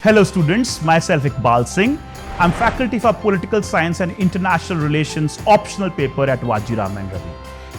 Hello students, myself Iqbal Singh. I'm faculty for Political Science and International Relations optional paper at Vajiram and Ravi.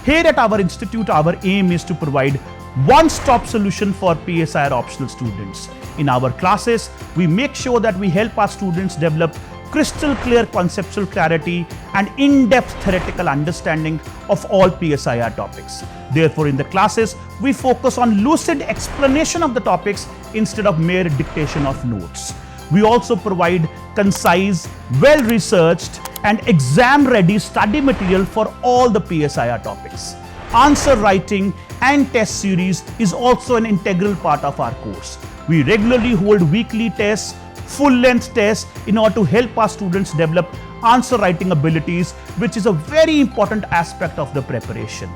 Here at our institute, our aim is to provide one-stop solution for PSIR optional students. In our classes, we make sure that we help our students develop crystal clear conceptual clarity and in-depth theoretical understanding of all PSIR topics. Therefore, in the classes, we focus on lucid explanation of the topics instead of mere dictation of notes. We also provide concise, well-researched and exam-ready study material for all the PSIR topics. Answer writing and test series is also an integral part of our course. We regularly hold weekly tests, full-length tests in order to help our students develop answer writing abilities, which is a very important aspect of the preparation.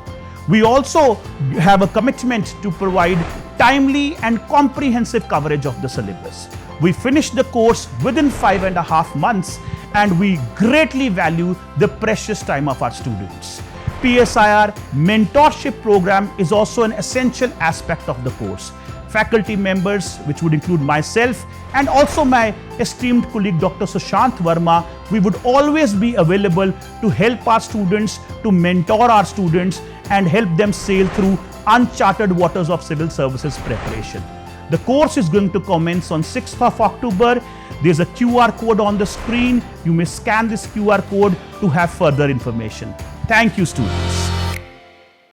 We also have a commitment to provide timely and comprehensive coverage of the syllabus. We finish the course within 5.5 months, and we greatly value the precious time of our students. PSIR mentorship program is also an essential aspect of the course. Faculty members, which would include myself and also my esteemed colleague Dr. Sushant Verma, we would always be available to help our students, to mentor our students and help them sail through uncharted waters of civil services preparation. The course is going to commence on 6th of October. There's a QR code on the screen. You may scan this QR code to have further information. Thank you, students.